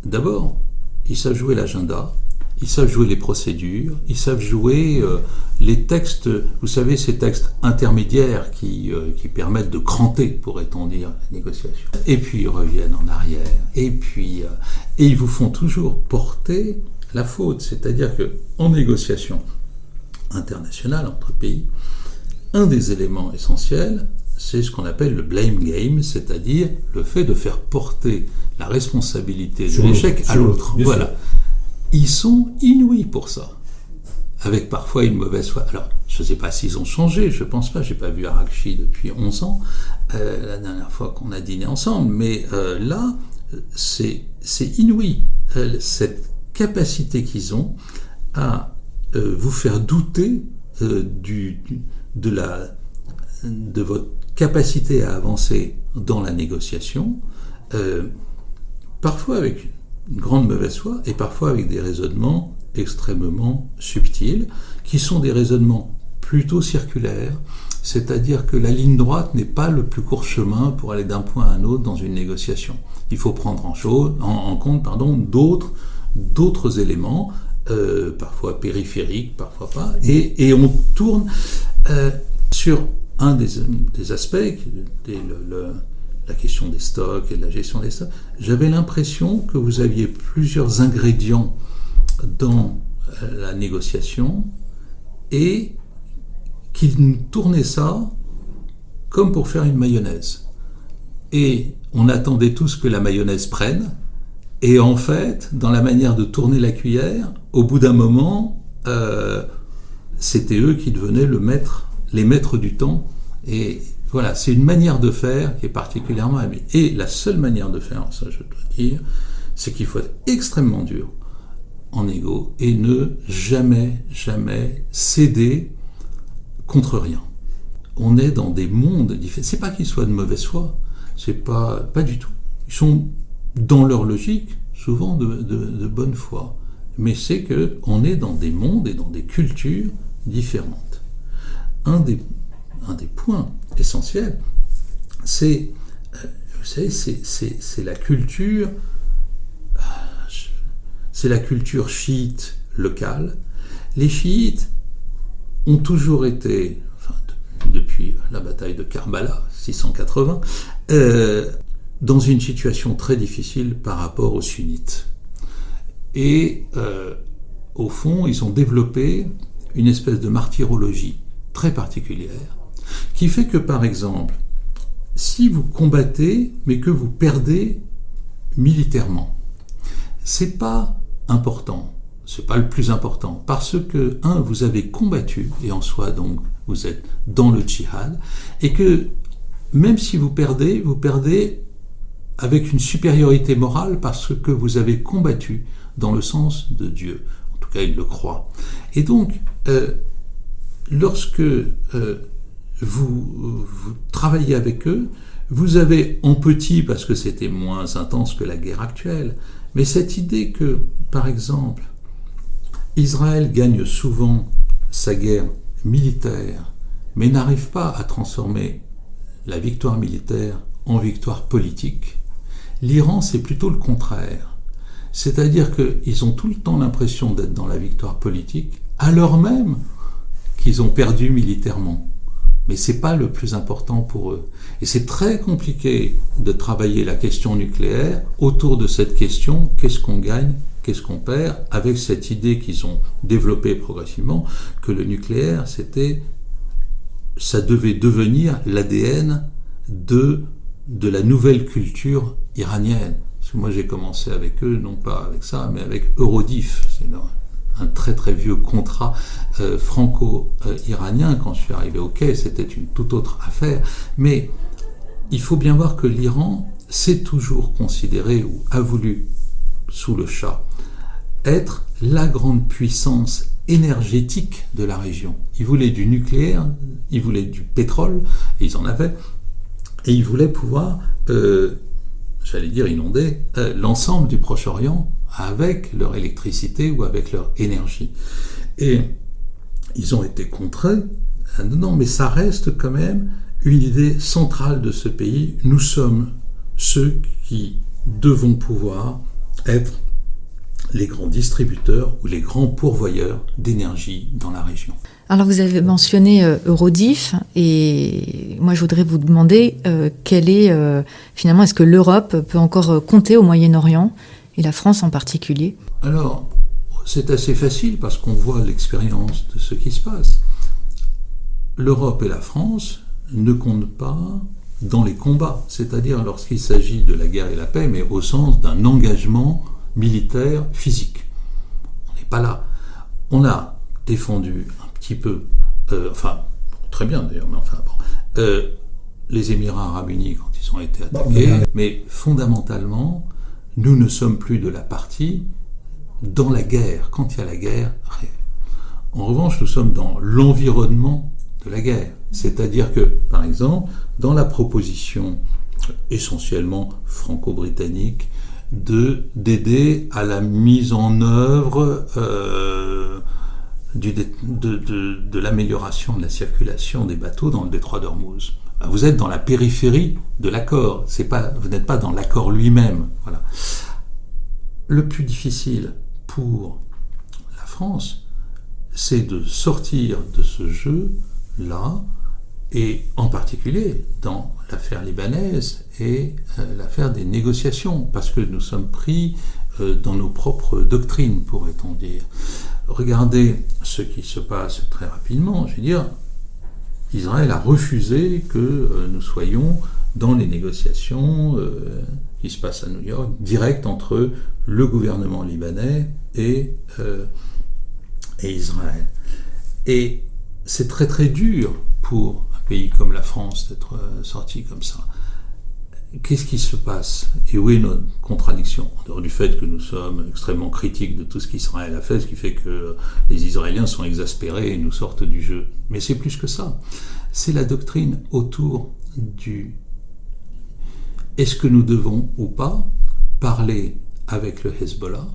d'abord, ils savent jouer l'agenda, ils savent jouer les procédures, ils savent jouer les textes, vous savez, ces textes intermédiaires qui permettent de cranter, pourrait-on dire, la négociation. Et puis ils reviennent en arrière, et ils vous font toujours porter la faute. C'est-à-dire qu'en négociation internationale entre pays, un des éléments essentiels, c'est ce qu'on appelle le blame game, c'est-à-dire le fait de faire porter la responsabilité de l'échec à l'autre. Voilà. Ils sont inouïs pour ça, avec parfois une mauvaise foi. Alors, je ne sais pas s'ils ont changé, je ne pense pas, je n'ai pas vu Arakchi depuis 11 ans, la dernière fois qu'on a dîné ensemble, mais là, c'est inouï, cette capacité qu'ils ont à vous faire douter de votre capacité à avancer dans la négociation, parfois avec une grande mauvaise foi, et parfois avec des raisonnements extrêmement subtils, qui sont des raisonnements plutôt circulaires, c'est-à-dire que la ligne droite n'est pas le plus court chemin pour aller d'un point à un autre dans une négociation. Il faut prendre en compte d'autres éléments, parfois périphériques, parfois pas, et on tourne sur un des aspects, la question des stocks et de la gestion des stocks. J'avais l'impression que vous aviez plusieurs ingrédients dans la négociation et qu'ils tournaient ça comme pour faire une mayonnaise. Et on attendait tous que la mayonnaise prenne, et en fait, dans la manière de tourner la cuillère, au bout d'un moment, c'était eux qui devenaient les maîtres du temps. Et voilà, c'est une manière de faire qui est particulièrement habile. Et la seule manière de faire, ça je dois dire, c'est qu'il faut être extrêmement dur en égo et ne jamais céder contre rien. On est dans des mondes différents. C'est pas qu'ils soient de mauvaise foi, c'est pas du tout. Ils sont dans leur logique, souvent de bonne foi. Mais c'est qu'on est dans des mondes et dans des cultures différentes. Un des points essentiels, c'est, vous savez, c'est la culture, chiite locale. Les chiites ont toujours été, depuis la bataille de Karbala, 680, dans une situation très difficile par rapport aux sunnites. Et au fond, ils ont développé une espèce de martyrologie très particulière, qui fait que, par exemple, si vous combattez, mais que vous perdez militairement, c'est pas important, c'est pas le plus important, parce que, vous avez combattu, et en soi, donc, vous êtes dans le djihad, et que, même si vous perdez avec une supériorité morale, parce que vous avez combattu dans le sens de Dieu. En tout cas, ils le croient. Et donc, lorsque vous travaillez avec eux, vous avez en petit, parce que c'était moins intense que la guerre actuelle, mais cette idée que, par exemple, Israël gagne souvent sa guerre militaire, mais n'arrive pas à transformer la victoire militaire en victoire politique. L'Iran, c'est plutôt le contraire. C'est-à-dire qu'ils ont tout le temps l'impression d'être dans la victoire politique, alors même qu'ils ont perdu militairement. Mais c'est pas le plus important pour eux. Et c'est très compliqué de travailler la question nucléaire autour de cette question, qu'est-ce qu'on gagne, qu'est-ce qu'on perd, avec cette idée qu'ils ont développée progressivement, que le nucléaire, ça devait devenir l'ADN de la nouvelle culture iranienne. Parce que moi j'ai commencé avec eux, non pas avec ça, mais avec Eurodif. C'est un très très vieux contrat franco-iranien. Quand je suis arrivé au Quai, c'était une toute autre affaire. Mais il faut bien voir que l'Iran s'est toujours considéré, ou a voulu, sous le Shah, être la grande puissance énergétique de la région. Ils voulaient du nucléaire, ils voulaient du pétrole, et ils en avaient, et ils voulaient pouvoir, inonder l'ensemble du Proche-Orient avec leur électricité ou avec leur énergie. Et ils ont été contraints. Non, mais ça reste quand même une idée centrale de ce pays. Nous sommes ceux qui devons pouvoir être les grands distributeurs ou les grands pourvoyeurs d'énergie dans la région. Alors vous avez mentionné Eurodif, et moi je voudrais vous demander finalement, est-ce que l'Europe peut encore compter au Moyen-Orient, et la France en particulier? Alors, c'est assez facile parce qu'on voit l'expérience de ce qui se passe. L'Europe et la France ne comptent pas dans les combats, c'est-à-dire lorsqu'il s'agit de la guerre et la paix, mais au sens d'un engagement militaire physique. On n'est pas là. On a défendu un petit peu, très bien d'ailleurs, mais les Émirats Arabes Unis quand ils ont été attaqués, mais fondamentalement, nous ne sommes plus de la partie dans la guerre, quand il y a la guerre réelle. En revanche, nous sommes dans l'environnement de la guerre. C'est-à-dire que, par exemple, dans la proposition essentiellement franco-britannique d'aider à la mise en œuvre de l'amélioration de la circulation des bateaux dans le détroit d'Ormuz. Vous êtes dans la périphérie de l'accord, vous n'êtes pas dans l'accord lui-même. Voilà. Le plus difficile pour la France, c'est de sortir de ce jeu-là, et en particulier dans l'affaire libanaise et l'affaire des négociations, parce que nous sommes pris dans nos propres doctrines, pourrait-on dire. Regardez ce qui se passe très rapidement. Je veux dire, Israël a refusé que nous soyons dans les négociations qui se passent à New York, directes entre le gouvernement libanais et et Israël. Et c'est très très dur pour un pays comme la France d'être sorti comme ça. Qu'est-ce qui se passe? Et où est notre contradiction? En dehors du fait que nous sommes extrêmement critiques de tout ce qu'Israël a fait, ce qui fait que les Israéliens sont exaspérés et nous sortent du jeu. Mais c'est plus que ça. C'est la doctrine autour du est-ce que nous devons ou pas parler avec le Hezbollah,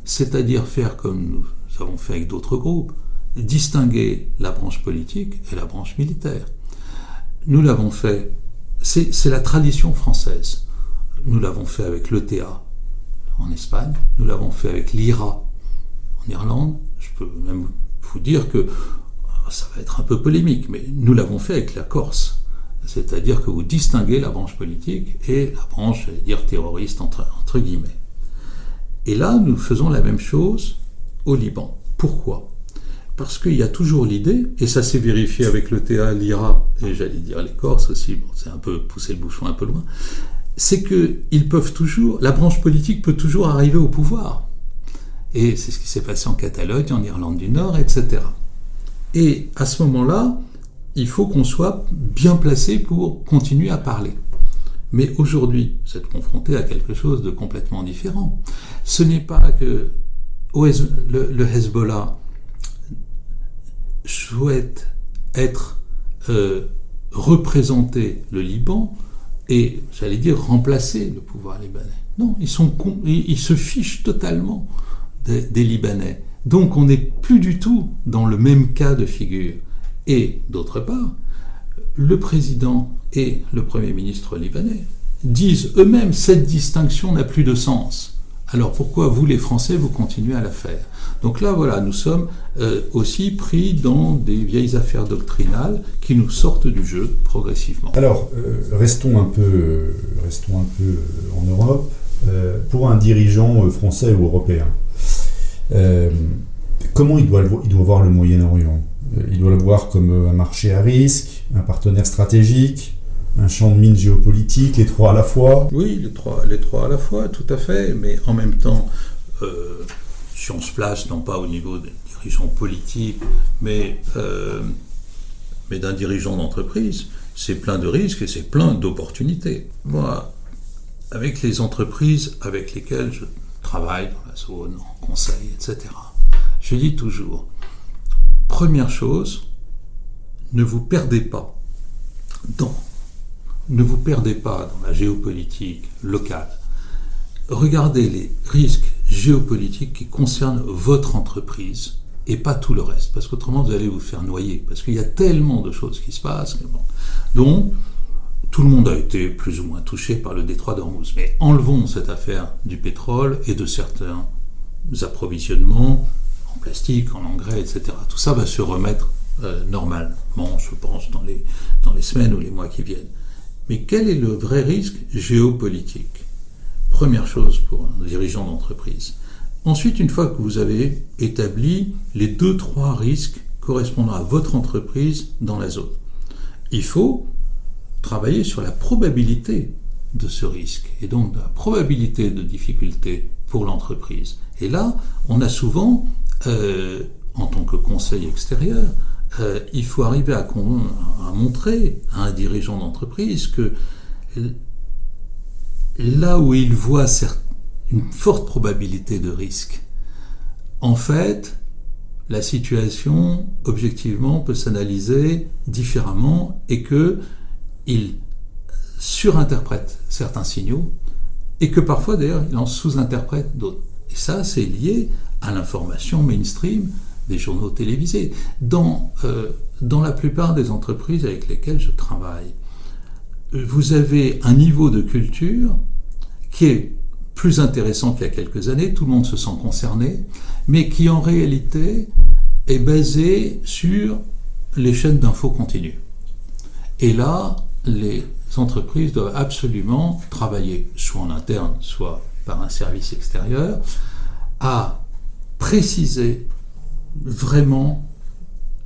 c'est-à-dire faire comme nous avons fait avec d'autres groupes, distinguer la branche politique et la branche militaire. Nous l'avons fait, c'est la tradition française. Nous l'avons fait avec l'ETA en Espagne, nous l'avons fait avec l'IRA en Irlande. Je peux même vous dire que ça va être un peu polémique, mais nous l'avons fait avec la Corse. C'est-à-dire que vous distinguez la branche politique et la branche, j'allais dire, terroriste, entre guillemets. Et là, nous faisons la même chose au Liban. Pourquoi ? Parce qu'il y a toujours l'idée, et ça s'est vérifié avec l'ETA, l'IRA, et j'allais dire les Corses aussi, bon, c'est un peu pousser le bouchon un peu loin, c'est qu'ils peuvent toujours, la branche politique peut toujours arriver au pouvoir. Et c'est ce qui s'est passé en Catalogne, en Irlande du Nord, etc. Et à ce moment-là, il faut qu'on soit bien placé pour continuer à parler. Mais aujourd'hui, vous êtes confronté à quelque chose de complètement différent. Ce n'est pas que le Hezbollah souhaite représenter le Liban et, j'allais dire, remplacer le pouvoir libanais. Non, ils se fichent totalement des Libanais. Donc on n'est plus du tout dans le même cas de figure. Et d'autre part, le président et le Premier ministre libanais disent eux-mêmes cette distinction n'a plus de sens. Alors pourquoi vous, les Français, vous continuez à la faire? Donc là, voilà, nous sommes aussi pris dans des vieilles affaires doctrinales qui nous sortent du jeu progressivement. Alors, restons un peu en Europe. Pour un dirigeant français ou européen, comment il doit voir le Moyen-Orient? Il doit le voir comme un marché à risque, un partenaire stratégique, un champ de mine géopolitique, les trois à la fois? Oui, les trois à la fois, tout à fait. Mais en même temps, si on se place, non pas au niveau des dirigeants politiques, mais d'un dirigeant d'entreprise, c'est plein de risques et c'est plein d'opportunités. Moi, avec les entreprises avec lesquelles je travaille dans la zone, en conseil, etc., je dis toujours, première chose, ne vous perdez pas dans la géopolitique locale. Regardez les risques géopolitiques qui concernent votre entreprise et pas tout le reste, parce qu'autrement vous allez vous faire noyer, parce qu'il y a tellement de choses qui se passent. Donc, tout le monde a été plus ou moins touché par le détroit d'Ormuz, mais enlevons cette affaire du pétrole et de certains approvisionnements en plastique, en engrais, etc. Tout ça va se remettre normalement, je pense, dans les semaines ou les mois qui viennent. Mais quel est le vrai risque géopolitique? Première chose pour un dirigeant d'entreprise. Ensuite, une fois que vous avez établi les 2-3 risques correspondant à votre entreprise dans la zone, il faut travailler sur la probabilité de ce risque et donc de la probabilité de difficulté pour l'entreprise. Et là, on a souvent, en tant que conseil extérieur, il faut arriver à montrer à un dirigeant d'entreprise que là où il voit une forte probabilité de risque, en fait, la situation, objectivement, peut s'analyser différemment et qu'il surinterprète certains signaux et que parfois, d'ailleurs, il en sous-interprète d'autres. Et ça, c'est lié à l'information mainstream des journaux télévisés. Dans la plupart des entreprises avec lesquelles je travaille, vous avez un niveau de culture qui est plus intéressant qu'il y a quelques années, tout le monde se sent concerné, mais qui en réalité est basé sur les chaînes d'infos continues. Et là, les entreprises doivent absolument travailler, soit en interne, soit par un service extérieur, à préciser vraiment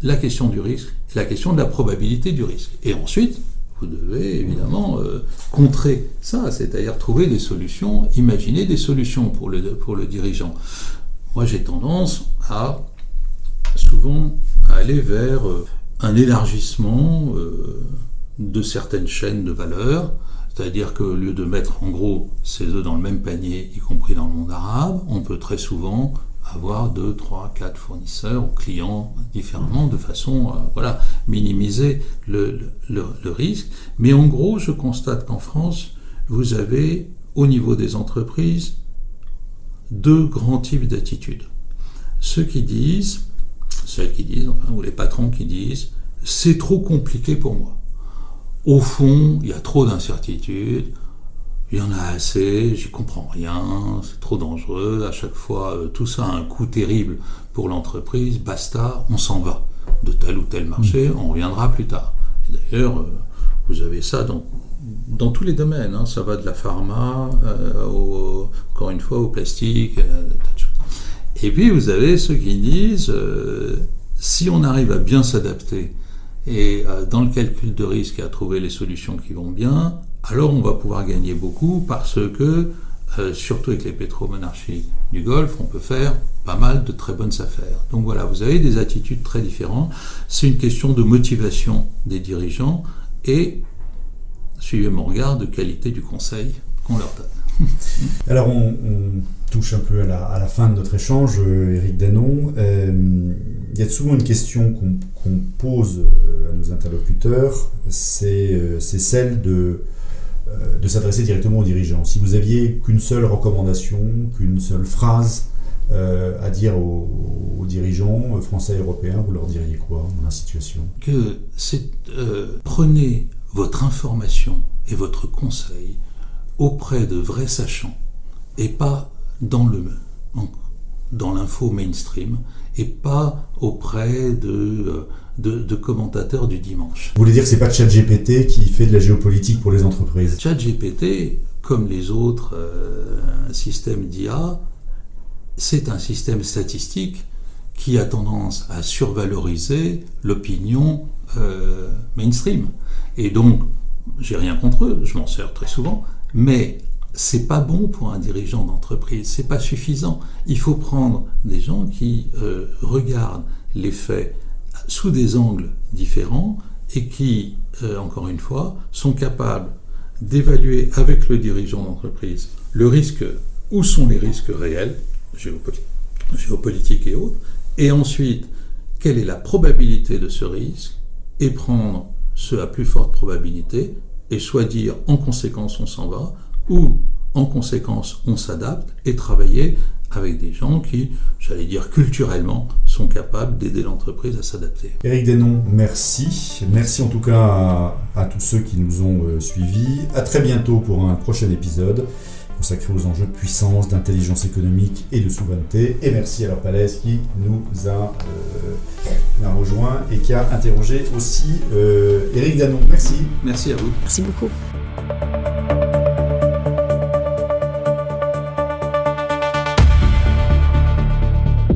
la question du risque, la question de la probabilité du risque. Et ensuite, vous devez évidemment contrer ça, c'est-à-dire trouver des solutions, imaginer des solutions pour le dirigeant. Moi, j'ai tendance à souvent à aller vers un élargissement de certaines chaînes de valeur, c'est-à-dire qu'au lieu de mettre en gros ses œufs dans le même panier, y compris dans le monde arabe, on peut très souvent avoir 2, 3, 4 fournisseurs ou clients différemment de façon à minimiser le risque. Mais en gros, je constate qu'en France, vous avez au niveau des entreprises 2 grands types d'attitudes. Celles qui disent, ou les patrons qui disent, c'est trop compliqué pour moi. Au fond, il y a trop d'incertitudes, il y en a assez, j'y comprends rien, c'est trop dangereux, à chaque fois tout ça a un coût terrible pour l'entreprise, basta, on s'en va de tel ou tel marché, on reviendra plus tard. Et d'ailleurs, vous avez ça dans tous les domaines, hein, ça va de la pharma, encore une fois au plastique, des tas de choses. Et puis vous avez ceux qui disent, si on arrive à bien s'adapter et dans le calcul de risque et à trouver les solutions qui vont bien, alors on va pouvoir gagner beaucoup parce que, surtout avec les pétromonarchies du Golfe, on peut faire pas mal de très bonnes affaires. Donc voilà, vous avez des attitudes très différentes. C'est une question de motivation des dirigeants et, suivez mon regard, de qualité du conseil qu'on leur donne. Alors on touche un peu à la fin de notre échange, Éric Danon. Il y a souvent une question qu'on pose à nos interlocuteurs, c'est celle de s'adresser directement aux dirigeants. Si vous aviez qu'une seule recommandation, qu'une seule phrase à dire aux dirigeants français et européens, vous leur diriez quoi dans la situation ? Prenez votre information et votre conseil auprès de vrais sachants et pas dans l'info mainstream et pas auprès de commentateurs du dimanche. Vous voulez dire que c'est pas ChatGPT qui fait de la géopolitique pour les entreprises ? ChatGPT, comme les autres systèmes d'IA, c'est un système statistique qui a tendance à survaloriser l'opinion mainstream. Et donc, j'ai rien contre eux, je m'en sers très souvent, mais c'est pas bon pour un dirigeant d'entreprise, c'est pas suffisant. Il faut prendre des gens qui regardent les faits sous des angles différents et qui, encore une fois, sont capables d'évaluer avec le dirigeant d'entreprise le risque, où sont les risques réels, géopolitiques et autres, et ensuite, quelle est la probabilité de ce risque, et prendre ce à plus forte probabilité, et soit dire en conséquence on s'en va, ou en conséquence on s'adapte, et travailler avec des gens qui, j'allais dire culturellement, sont capables d'aider l'entreprise à s'adapter. Éric Danon, merci. Merci en tout cas à tous ceux qui nous ont suivis. À très bientôt pour un prochain épisode consacré aux enjeux de puissance, d'intelligence économique et de souveraineté. Et merci à Laure Pallès qui nous a rejoint et qui a interrogé aussi Éric Danon. Merci. Merci à vous. Merci beaucoup.